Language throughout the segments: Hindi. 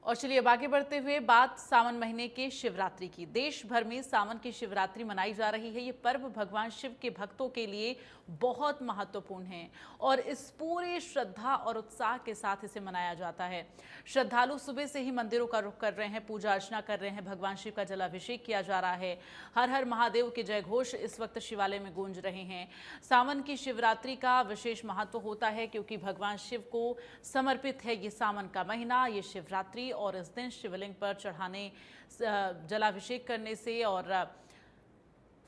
और चलिए अब आगे बढ़ते हुए बात सावन महीने के शिवरात्रि की। देश भर में सावन की शिवरात्रि मनाई जा रही है। ये पर्व भगवान शिव के भक्तों के लिए बहुत महत्वपूर्ण है और इस पूरे श्रद्धा और उत्साह के साथ इसे मनाया जाता है। श्रद्धालु सुबह से ही मंदिरों का रुख कर रहे हैं, पूजा अर्चना कर रहे हैं, भगवान शिव का जलाभिषेक किया जा रहा है। हर हर महादेव के जय घोष इस वक्त शिवालय में गूंज रहे हैं। सावन की शिवरात्रि का विशेष महत्व होता है क्योंकि भगवान शिव को समर्पित है ये सावन का महीना, ये शिवरात्रि। और इस दिन शिवलिंग पर चढ़ाने, जलाभिषेक करने से और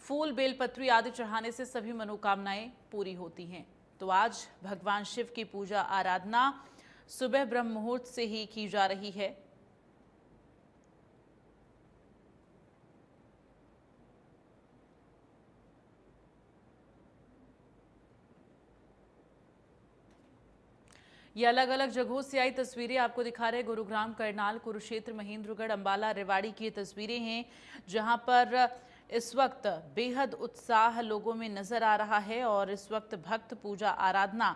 फूल बेलपत्री आदि चढ़ाने से सभी मनोकामनाएं पूरी होती हैं। तो आज भगवान शिव की पूजा आराधना सुबह ब्रह्म मुहूर्त से ही की जा रही है। ये अलग अलग जगहों से आई तस्वीरें आपको दिखा रहे हैं। गुरुग्राम, करनाल, कुरुक्षेत्र, महेंद्रगढ़, अंबाला, रेवाड़ी की ये तस्वीरें हैं जहां पर इस वक्त बेहद उत्साह लोगों में नजर आ रहा है और इस वक्त भक्त पूजा आराधना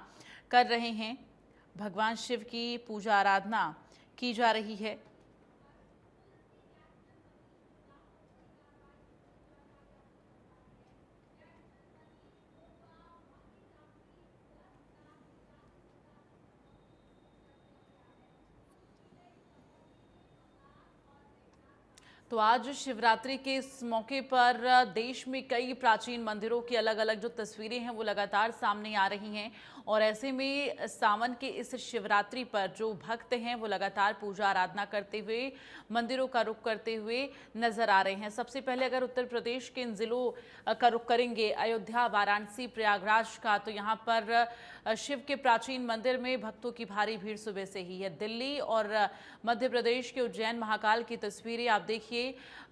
कर रहे हैं। भगवान शिव की पूजा आराधना की जा रही है। तो आज शिवरात्रि के इस मौके पर देश में कई प्राचीन मंदिरों की अलग अलग जो तस्वीरें हैं वो लगातार सामने आ रही हैं और ऐसे में सावन के इस शिवरात्रि पर जो भक्त हैं वो लगातार पूजा आराधना करते हुए मंदिरों का रुख करते हुए नजर आ रहे हैं। सबसे पहले अगर उत्तर प्रदेश के इन जिलों का रुख करेंगे, अयोध्या, वाराणसी, प्रयागराज का, तो यहाँ पर शिव के प्राचीन मंदिर में भक्तों की भारी भीड़ सुबह से ही है। दिल्ली और मध्य प्रदेश के उज्जैन महाकाल की तस्वीरें आप देखिए।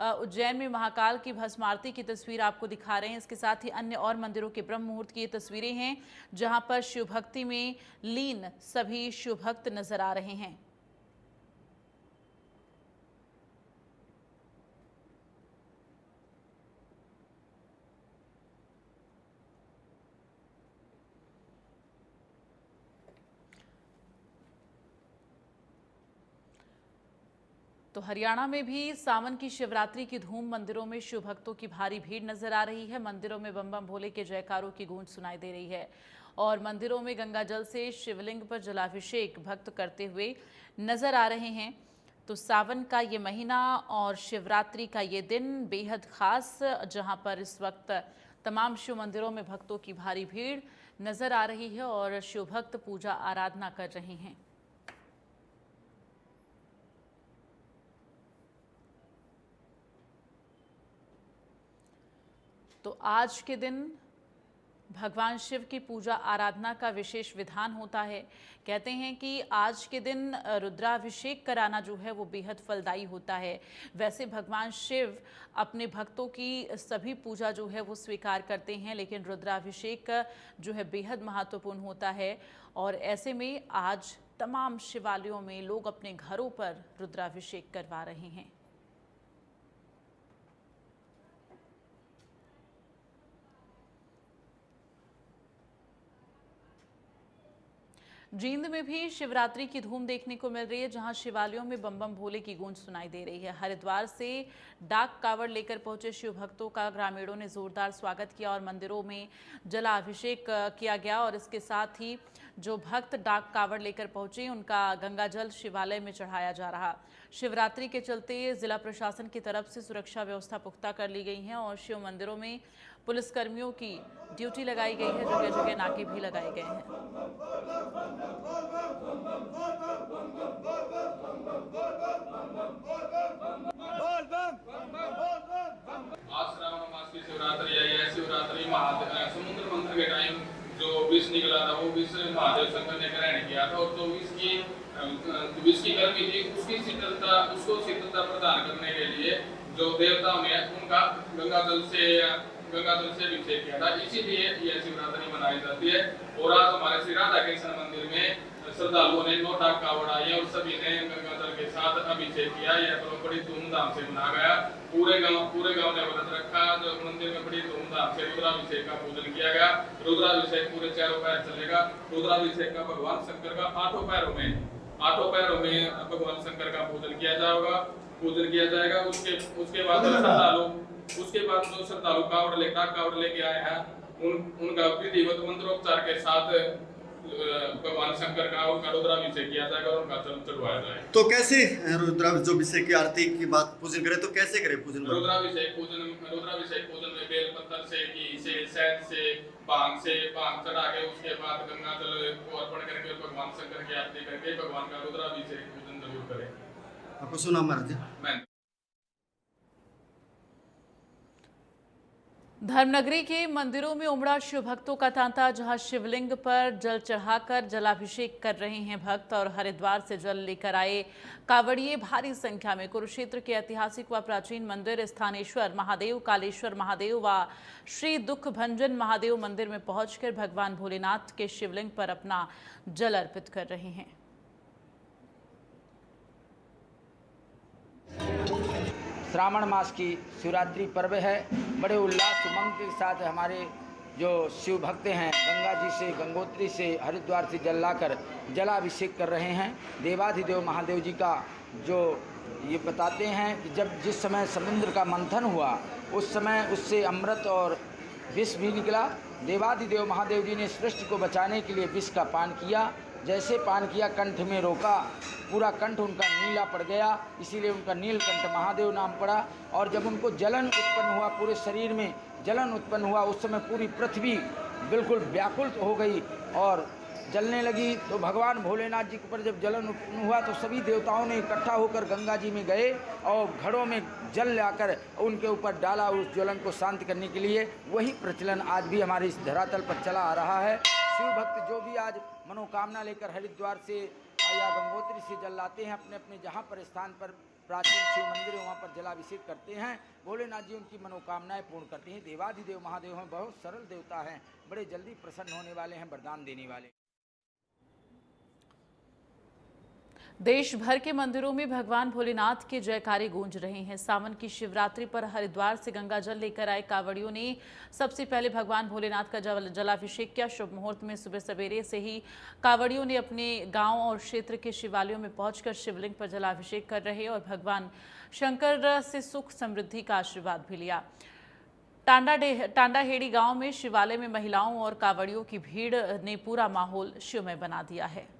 उज्जैन में महाकाल की भस्म आरती की तस्वीर आपको दिखा रहे हैं। इसके साथ ही अन्य और मंदिरों के ब्रह्म मुहूर्त की ये तस्वीरें हैं जहां पर शिव भक्ति में लीन सभी शिव भक्त नजर आ रहे हैं। तो हरियाणा में भी सावन की शिवरात्रि की धूम, मंदिरों में शिव भक्तों की भारी भीड़ नजर आ रही है। मंदिरों में बम बम भोले के जयकारों की गूंज सुनाई दे रही है और मंदिरों में गंगा जल से शिवलिंग पर जलाभिषेक भक्त करते हुए नजर आ रहे हैं। तो सावन का ये महीना और शिवरात्रि का ये दिन बेहद खास, जहां पर इस वक्त तमाम शिव मंदिरों में भक्तों की भारी भीड़ नजर आ रही है और शिव भक्त पूजा आराधना कर रहे हैं। तो आज के दिन भगवान शिव की पूजा आराधना का विशेष विधान होता है। कहते हैं कि आज के दिन रुद्राभिषेक कराना जो है वो बेहद फलदायी होता है। वैसे भगवान शिव अपने भक्तों की सभी पूजा जो है वो स्वीकार करते हैं, लेकिन रुद्राभिषेक जो है बेहद महत्वपूर्ण होता है और ऐसे में आज तमाम शिवालयों में लोग अपने घरों पर रुद्राभिषेक करवा रहे हैं। जींद में भी शिवरात्रि की धूम देखने को मिल रही है, जहां शिवालयों में बम बम भोले की गूंज सुनाई दे रही है। हरिद्वार से डाक कावड़ लेकर पहुंचे शिव भक्तों का ग्रामीणों ने जोरदार स्वागत किया और मंदिरों में जलाभिषेक किया गया और इसके साथ ही जो भक्त डाक कावड़ लेकर पहुंचे उनका गंगा जल शिवालय में चढ़ाया जा रहा। शिवरात्रि के चलते जिला प्रशासन की तरफ से सुरक्षा व्यवस्था पुख्ता कर ली गई है और शिव मंदिरों में पुलिसकर्मियों की ड्यूटी लगाई गई है। जगह जगह नाके भी लगाए गए हैं। आज श्रावण मास की शिवरात्रि आई है। शिवरात्रि समुद्र मंथन के टाइम जो विष निकला था वो विष महादेव शंकर ने ग्रहण किया था और जो विष की गर्मी थी उसको शीतलता प्रदान करने के लिए जो देवताओं ने उनका गंगा जल से अभिषेक किया था। इसीलिए यह शिवरात्रि मनाई जाती है। और आज हमारे श्री राधा कृष्ण मंदिर में श्रद्धालुओं ने 9 डाक कावड़ आई है और सभी ने गंगा जल के साथ अभिषेक किया। यह पर्व बड़ी धूमधाम से मनाया गया। पूरे गांव ने व्रत रखा। जो मंदिर में बड़ी धूमधाम से रुद्राभिषेक का पूजन किया गया। रुद्राभिषेक पूरे चारों पैर चलेगा। रुद्राभिषेक का भगवान शंकर का 8 पैरों में आठों पैरों में भगवान शंकर का पूजन किया जाएगा। उसके बाद जो श्रद्धालु कावड़ लेके आए हैं उनका विधिवत मंत्रोच्चार के साथ भगवान शंकर का उनका रुद्राभिषेक किया जाएगा और उनका जल चढ़वाया जाएगा। तो कैसे रुद्राभिषेक की आरती की बात पूजन करें तो कैसे करें पूजन? रुद्राभिषेक पूजन में बेल पत्थर से, घी से, शहद से, भांग चढ़ा के उसके बाद गंगा जल को अर्पण करके भगवान शंकर की आरती करके भगवान का रुद्राभिषेक पूजन जरूर करें। आपको सुना महाराज? मैं धर्मनगरी के मंदिरों में उमड़ा शिव भक्तों का तांता, जहां शिवलिंग पर जल चढ़ाकर जलाभिषेक कर रहे हैं भक्त और हरिद्वार से जल लेकर आए कावड़िए भारी संख्या में कुरुक्षेत्र के ऐतिहासिक व प्राचीन मंदिर स्थानेश्वर महादेव, कालेश्वर महादेव व श्री दुख भंजन महादेव मंदिर में पहुंचकर भगवान भोलेनाथ के शिवलिंग पर अपना जल अर्पित कर रहे हैं। श्रावण मास की शिवरात्रि पर्व है। बड़े उल्लास उमंग के साथ हमारे जो शिव भक्त हैं गंगा जी से, गंगोत्री से, हरिद्वार से जल लाकर जलाभिषेक कर रहे हैं। देवाधिदेव महादेव जी का जो ये बताते हैं कि जब जिस समय समुद्र का मंथन हुआ उस समय उससे अमृत और विष भी निकला। देवाधिदेव महादेव जी ने सृष्टि को बचाने के लिए विष का पान किया। जैसे पान किया कंठ में रोका, पूरा कंठ उनका नीला पड़ गया, इसीलिए उनका नीलकंठ महादेव नाम पड़ा। और जब उनको जलन उत्पन्न हुआ, पूरे शरीर में जलन उत्पन्न हुआ, उस समय पूरी पृथ्वी बिल्कुल व्याकुल हो गई और जलने लगी। तो भगवान भोलेनाथ जी के ऊपर जब जलन उत्पन्न हुआ तो सभी देवताओं ने इकट्ठा होकर गंगा जी में गए और घड़ों में जल लाकर उनके ऊपर डाला उस ज्वलन को शांत करने के लिए। वही प्रचलन आज भी हमारे इस धरातल पर चला आ रहा है। शिव भक्त जो भी आज मनोकामना लेकर हरिद्वार से या गंगोत्री से जल लाते हैं, अपने अपने जहाँ पर स्थान पर प्राचीन शिव मंदिर है वहाँ पर जलाभिषेक करते हैं। भोलेनाथ जी उनकी मनोकामनाएं पूर्ण करते हैं। देवाधिदेव महादेव हैं, बहुत सरल देवता हैं, बड़े जल्दी प्रसन्न होने वाले हैं, वरदान देने वाले। देश भर के मंदिरों में भगवान भोलेनाथ के जयकारे गूंज रहे हैं। सावन की शिवरात्रि पर हरिद्वार से गंगा जल लेकर आए कावड़ियों ने सबसे पहले भगवान भोलेनाथ का जलाभिषेक किया। शुभ मुहूर्त में सुबह सवेरे से ही कावड़ियों ने अपने गांव और क्षेत्र के शिवालयों में पहुंचकर शिवलिंग पर जलाभिषेक कर रहे और भगवान शंकर से सुख समृद्धि का आशीर्वाद भी लिया। टांडाहेड़ी गांव में शिवालय में महिलाओं और कावड़ियों की भीड़ ने पूरा माहौल शिवमय बना दिया है।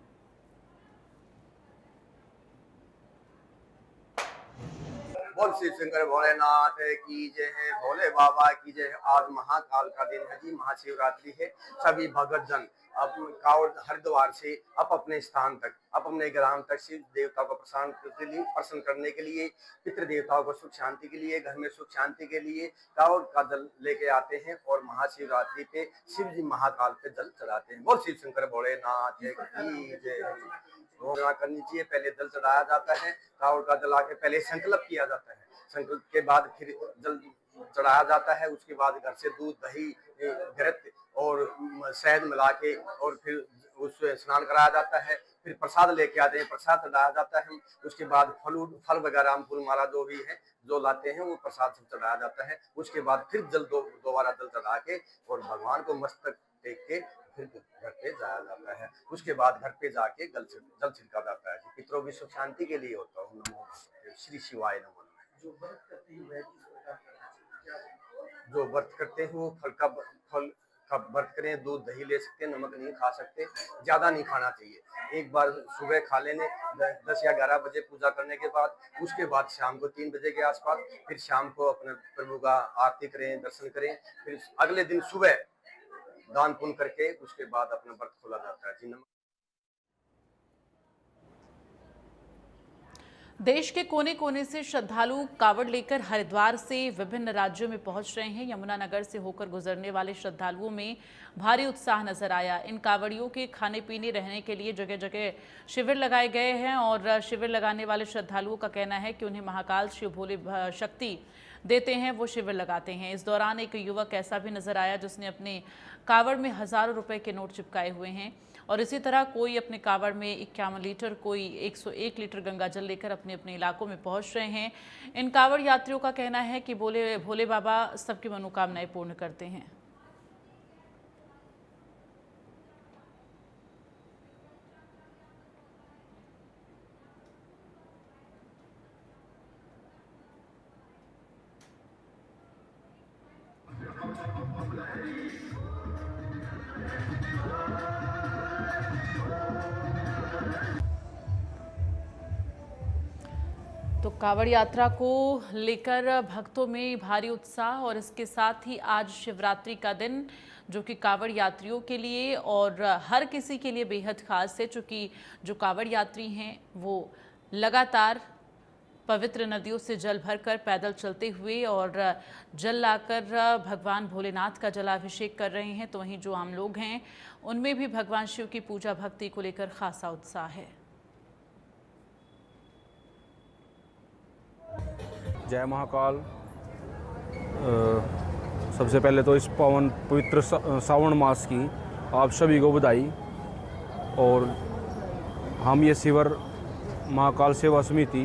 बोल शिव शंकर भोलेनाथ की जय है, भोले बाबा की जय है। आज महाकाल का दिन है जी, महाशिवरात्रि है। सभी भगत जन कावड़ हरिद्वार से अपने स्थान तक, अपने ग्राम तक शिव देवता को प्रसन्न करने के लिए, पितृ देवताओं को सुख शांति के लिए, घर में सुख शांति के लिए कावड़ का जल लेके आते हैं और महाशिवरात्रि पे शिव जी महाकाल पे जल चढ़ाते हैं। बोल शिव शंकर भोलेनाथ की जय है। घोषणा करनी चाहिए, पहले जल चढ़ाया जाता है, कावड़ का जल आके पहले संकल्प किया जाता है, संकल्प के बाद फिर जल चढ़ाया जाता है। उसके बाद घर से दूध, दही, घृत और शहद मिला के और फिर उससे स्नान कराया जाता है। फिर प्रसाद लेके आते हैं, प्रसाद चढ़ाया जाता है। उसके बाद फल वगैरह फूल माला जो भी है जो लाते हैं वो प्रसाद सब चढ़ाया जाता है। उसके बाद फिर दोबारा जल चढ़ा के और भगवान को मस्तक टेक के फिर घर पे जाया जाता है। उसके बाद घर पे जाके जल छिड़का जाता है। पितरों की सुख शांति के लिए होता है। नमो श्री शिवाय नमः। जो व्रत करते हैं वो फल का व्रत करें, दूध दही ले सकते हैं, नमक नहीं खा सकते, ज्यादा नहीं खाना चाहिए। एक बार सुबह खा लेने 10 या 11 बजे पूजा करने के बाद, उसके बाद शाम को 3 बजे के आसपास फिर शाम को अपने प्रभु का आरती करें, दर्शन करें। फिर अगले दिन सुबह दान पुण्य करके उसके बाद अपना व्रत खोला जाता है जी। देश के कोने कोने से श्रद्धालु कावड़ लेकर हरिद्वार से विभिन्न राज्यों में पहुंच रहे हैं। यमुनानगर से होकर गुजरने वाले श्रद्धालुओं में भारी उत्साह नजर आया। इन कावड़ियों के खाने पीने रहने के लिए जगह जगह शिविर लगाए गए हैं और शिविर लगाने वाले श्रद्धालुओं का कहना है कि उन्हें महाकाल शिव भोले शक्ति देते हैं, वो शिविर लगाते हैं। इस दौरान एक युवक ऐसा भी नजर आया जिसने अपने कावड़ में हजारों रुपए के नोट चिपकाए हुए हैं और इसी तरह कोई अपने कावड़ में 51 लीटर, कोई 101 लीटर गंगा जल लेकर अपने अपने इलाकों में पहुंच रहे हैं। इन कावड़ यात्रियों का कहना है कि भोले बाबा सबकी मनोकामनाएं पूर्ण करते हैं। तो कावड़ यात्रा को लेकर भक्तों में भारी उत्साह और इसके साथ ही आज शिवरात्रि का दिन जो कि कावड़ यात्रियों के लिए और हर किसी के लिए बेहद खास है, चूँकि जो कावड़ यात्री हैं वो लगातार पवित्र नदियों से जल भरकर पैदल चलते हुए और जल लाकर भगवान भोलेनाथ का जलाभिषेक कर रहे हैं। तो वहीं जो आम लोग हैं उनमें भी भगवान शिव की पूजा भक्ति को लेकर खासा उत्साह है। जय महाकाल। सबसे पहले तो इस पावन पवित्र सावन मास की आप सभी को बधाई। और हम ये शिविर महाकाल सेवा समिति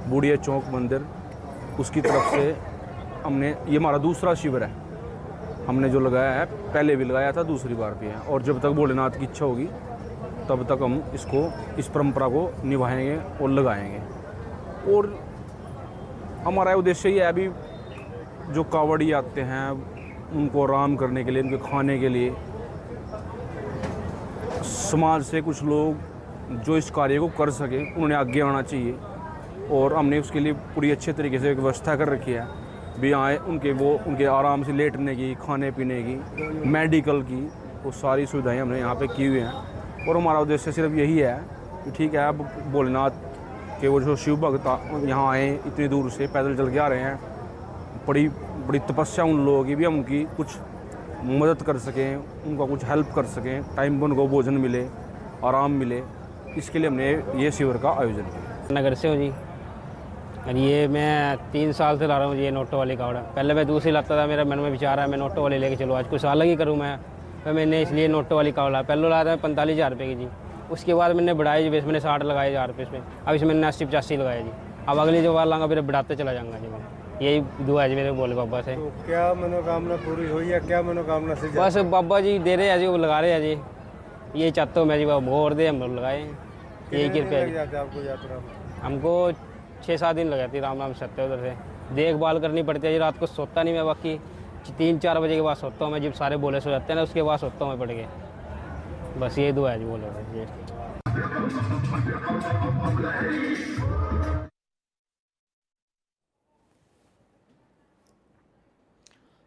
बूढ़िया चौक मंदिर उसकी तरफ से हमने, ये हमारा दूसरा शिविर है। हमने जो लगाया है, पहले भी लगाया था, दूसरी बार भी है, और जब तक भोलेनाथ की इच्छा होगी तब तक हम इस परंपरा को निभाएंगे और लगाएंगे। और हमारा उद्देश्य ये है, अभी जो कावड़ी आते हैं उनको आराम करने के लिए, उनके खाने के लिए, समाज से कुछ लोग जो इस कार्य को कर सके उन्होंने आगे आना चाहिए। और हमने उसके लिए पूरी अच्छे तरीके से व्यवस्था कर रखी है भी आए, उनके आराम से लेटने की, खाने पीने की, मेडिकल की, वो सारी सुविधाएं हमने यहाँ पे की हुई हैं। और हमारा उद्देश्य सिर्फ यही है कि ठीक है, अब भोलेनाथ के वो जो शिव भक्त यहाँ आए, इतनी दूर से पैदल चल के आ रहे हैं, बड़ी तपस्या उन लोगों की भी, हम उनकी कुछ मदद कर सकें, उनका कुछ हेल्प कर सकें, टाइम पर उनको भोजन मिले, आराम मिले, इसके लिए हमने ये शिविर का आयोजन किया। नगर से हूँ जी, और ये मैं 3 साल से ला रहा हूँ ये नोटों वाली कावड़। पहले मैं दूसरी लाता था, मेरा मन में विचार है मैं नोटों वाली लेके चलो, आज कुछ अलग ही करूँ मैं। तो मैंने इसलिए नोटों वाली कावड़ लाया। पहले लाया था 45,000 रुपये की जी, उसके बाद मैंने बढ़ाई जी, मैंने 60 लगाए 1000 रुपये इसमें, अब इसमें 80-85 लगाया जी। अब अगली जो बार लाऊंगा फिर बढ़ाते चला जाऊँगा जी। मैं यही दुआ है जी मेरे भोले बाबा से। तो क्या मनोकामना पूरी हुई है? क्या मनोकामना से? बस बाबा जी दे रहे हैं जी, वो लगा रहे हैं जी। ये चाहता हूँ मैं जी, वो और दे, हम लोग लगाए, यही कृपया है। आपको यात्रा में हमको 6-7 दिन लगाती राम राम सत्य। उधर से देखभाल करनी पड़ती है जी, रात को सोता नहीं मैं, बाकी 3-4 बजे के बाद सोता हूँ मैं, जब सारे बोले सो जाते हैं ना, उसके बाद सोता हूँ मैं पड़ के। बस ये दुआ है जी बोले जी।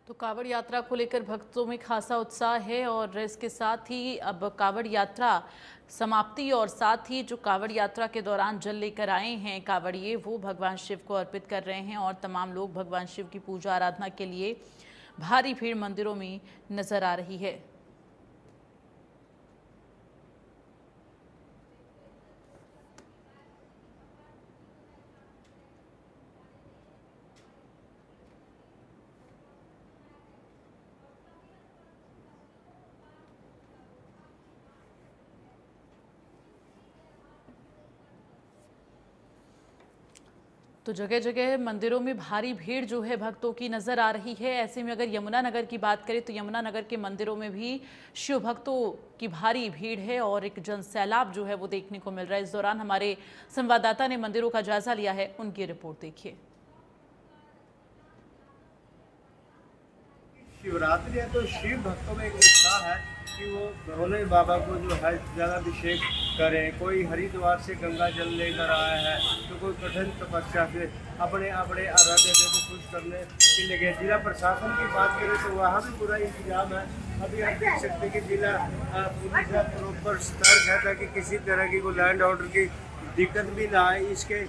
तो कावड़ यात्रा को लेकर भक्तों में खासा उत्साह है और इसके साथ ही अब कावड़ यात्रा समाप्ति और साथ ही जो कावड़ यात्रा के दौरान जल लेकर आए हैं कावड़िए, वो भगवान शिव को अर्पित कर रहे हैं और तमाम लोग भगवान शिव की पूजा आराधना के लिए भारी भीड़ मंदिरों में नजर आ रही है। तो जगह जगह मंदिरों में भारी भीड़ जो है भक्तों की नज़र आ रही है। ऐसे में अगर यमुनानगर की बात करें तो यमुनानगर के मंदिरों में भी शिव भक्तों की भारी भीड़ है और एक जन सैलाब जो है वो देखने को मिल रहा है। इस दौरान हमारे संवाददाता ने मंदिरों का जायजा लिया है, उनकी रिपोर्ट देखिए। शिवरात्रि है तो शिव भक्तों में एक उत्साह है कि वो भोले बाबा को जो है जलाभिषेक करें। कोई हरिद्वार से गंगा जल लेकर आया है तो कोई कठिन तपस्या से अपने अपने आराध्य देव को खुश करने के लिए गए। जिला प्रशासन की बात करें तो वहाँ भी पूरा इंतजाम है। अभी आप देख सकते हैं कि जिला पुलिस का प्रॉपर सतर्क है ताकि किसी तरह की कोई लैंड ऑर्डर की दिक्कत भी ना आए। इसके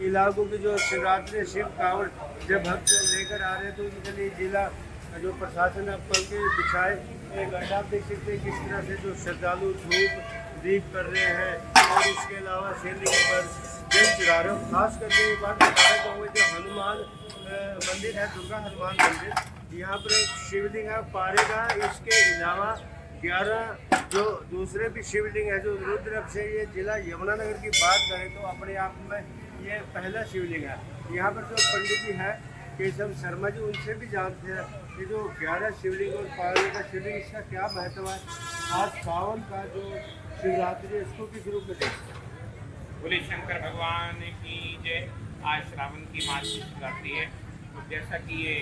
इलाकों की जो शिवरात्रि शिव कांवड़ जब भक्त लेकर आ रहे हैं तो उनके लिए जिला जो प्रशासन है पल के बिछाए एक आप देख सकते हैं किस तरह से जो श्रद्धालु धूप दीप कर रहे हैं और इसके अलावा शिवलिंग पर जल चढ़ा रहे हैं। खास करके ये बात बताना चाहूँगा जो हनुमान मंदिर है, दुर्गा हनुमान मंदिर, यहाँ पर एक शिवलिंग है पारे का। इसके अलावा 11 जो दूसरे भी शिवलिंग है जो रुद्र से। ये जिला यमुनानगर की बात करें तो अपने आप में ये पहला शिवलिंग है। यहाँ पर जो पंडित जी हैं केशव शर्मा जी, उनसे भी जानते हैं ये जो 11 शिवलिंग और पारे का शिवलिंग इसका क्या महत्व है। आज सावन का जो शिवरात्रि इसको किस रूप में देखते हैं? बोले शंकर भगवान की जय। आज श्रावण की मास की शिवरात्रि है। तो जैसा कि ये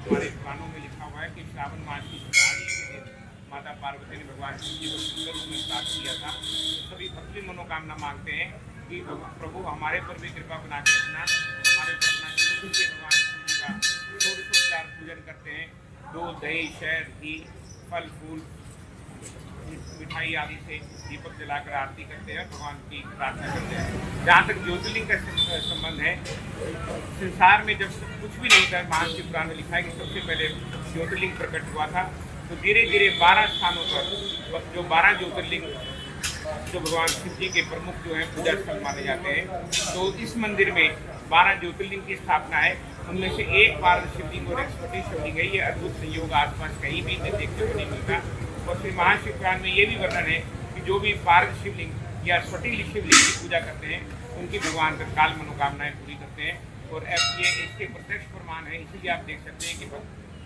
हमारे पुराणों में लिखा हुआ है कि श्रावण मास की शुरुआत के दिन माता पार्वती ने भगवान शिव जी को सुंदर रूप में प्राप्त किया था। तो सभी भक्त भी मनोकामना मांगते हैं कि प्रभु हमारे पर भी कृपा बना के रखना, हमारे पर अपना शिव जी भगवान शिव जी का षोडशोपचार पूजन करते हैं। दूध, दही, शहद, घी, फल फूल, मिठाई आदि से दीपक जलाकर आरती करते हैं, भगवान की प्रार्थना करते हैं। जहाँ तक ज्योतिर्लिंग का संबंध है, संसार में जब कुछ भी नहीं था, महाशिव पुराण में लिखा है कि सबसे पहले ज्योतिर्लिंग प्रकट हुआ था। तो धीरे धीरे 12 स्थानों पर जो 12 ज्योतिर्लिंग जो भगवान शिव जी के प्रमुख जो हैं पूजा स्थल माने जाते हैं, तो इस मंदिर में 12 ज्योतिर्लिंग की स्थापना है। उनमें से एक पार्वती शिवलिंग और एक छोटी शिवलिंग है। ये अद्भुत संयोग आसपास कहीं भी देखने को नहीं मिलता। और फिर महाशिव पुराण में ये भी वर्णन है कि जो भी पार्वती शिवलिंग या छोटी शिवलिंग की पूजा करते हैं, उनकी भगवान तत्काल मनोकामनाएं पूरी करते हैं। और ये इसके प्रत्यक्ष प्रमाण है। इसीलिए आप देख सकते हैं कि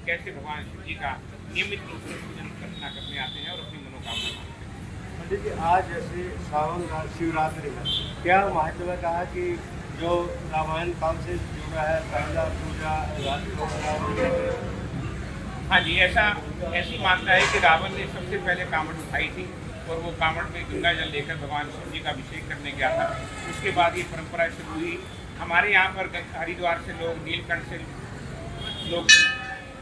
कैसे भगवान शिव जी का नियमित रूप से पूजन अर्चना करने आते हैं और अपनी मनोकामना मांगते हैं। पंडित जी, आज जैसे सावन का शिवरात्रि है, क्या महत्व है कहा कि जो रामायण काल से जुड़ा है, पहला पूजा रात्रि को हाँ जी, ऐसी मानता है कि रावण ने सबसे पहले कांवड़ उठाई थी और वो कांवड़ में गंगा जल लेकर भगवान शिव जी का अभिषेक करने गया था। उसके बाद ये परंपरा शुरू हुई। हमारे यहाँ पर हरिद्वार से लोग, नीलकंठ से लोग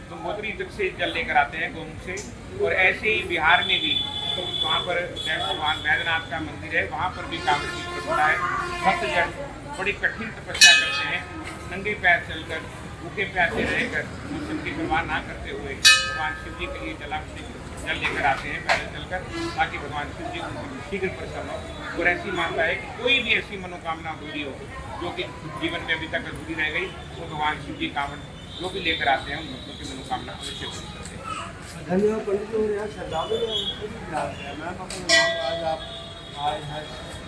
गंगोत्री तक से जल लेकर आते हैं गोमुख से। और ऐसे ही बिहार में भी तो वहाँ पर भगवान वैद्यनाथ का मंदिर है, वहाँ पर भी कांवड़ की परंपरा है। भक्तजन बड़ी कठिन तपस्या करते हैं, नंगे पैर चलकर, भूखे प्यासे रहकर, मौसम की परवाह ना करते हुए भगवान शिव जी के लिए जल लेकर आते हैं पैदल चलकर, ताकि भगवान शिव जी उनको शीघ्र प्रसन्न हो। और ऐसी मानता है कि कोई भी ऐसी मनोकामना अधूरी हो जो कि जीवन में अभी तक अधूरी रह गई, तो भगवान शिव जी कांवड़ जो भी लेकर आते हैं उन भक्तों की मनोकामना अवश्य पूरी करते हैं। धन्यवाद पंडित जी। यहाँ श्रद्धालु मैम, अपना नाम, आज आप आए हैं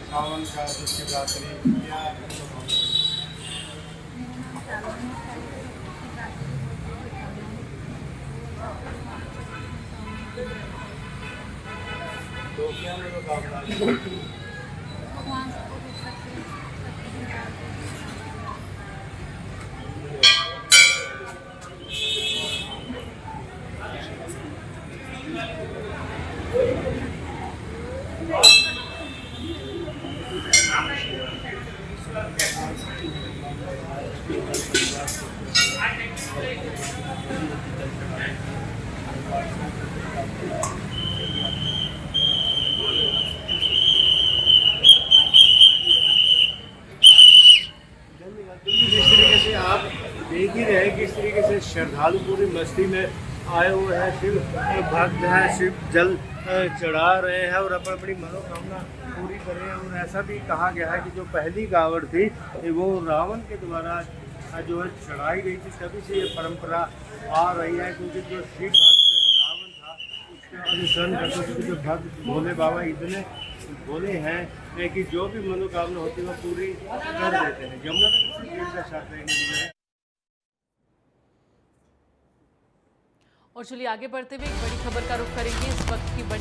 सावन का शिवरात्रि, क्या तो क्या मनोकामना देख ही रहे किस तरीके से श्रद्धालु पूरी मस्ती में आए हुए हैं, शिव भक्त हैं, शिव जल चढ़ा रहे हैं और अपनी मनोकामना पूरी कर रहे हैं। और ऐसा भी कहा गया है कि जो पहली कांवड़ थी वो रावण के द्वारा जो है चढ़ाई गई थी, तभी से ये परंपरा आ रही है। क्योंकि जो शिव भक्त रावण था उसका अनुसरण करते थे। जो भक्त भोले बाबा इतने भोले हैं कि जो भी मनोकामना होती है वो पूरी कर देते हैं। जमुना का साथ रहेंगे। और चलिए आगे बढ़ते हुए एक बड़ी खबर का रुख करेंगे। इस वक्त की बड़ी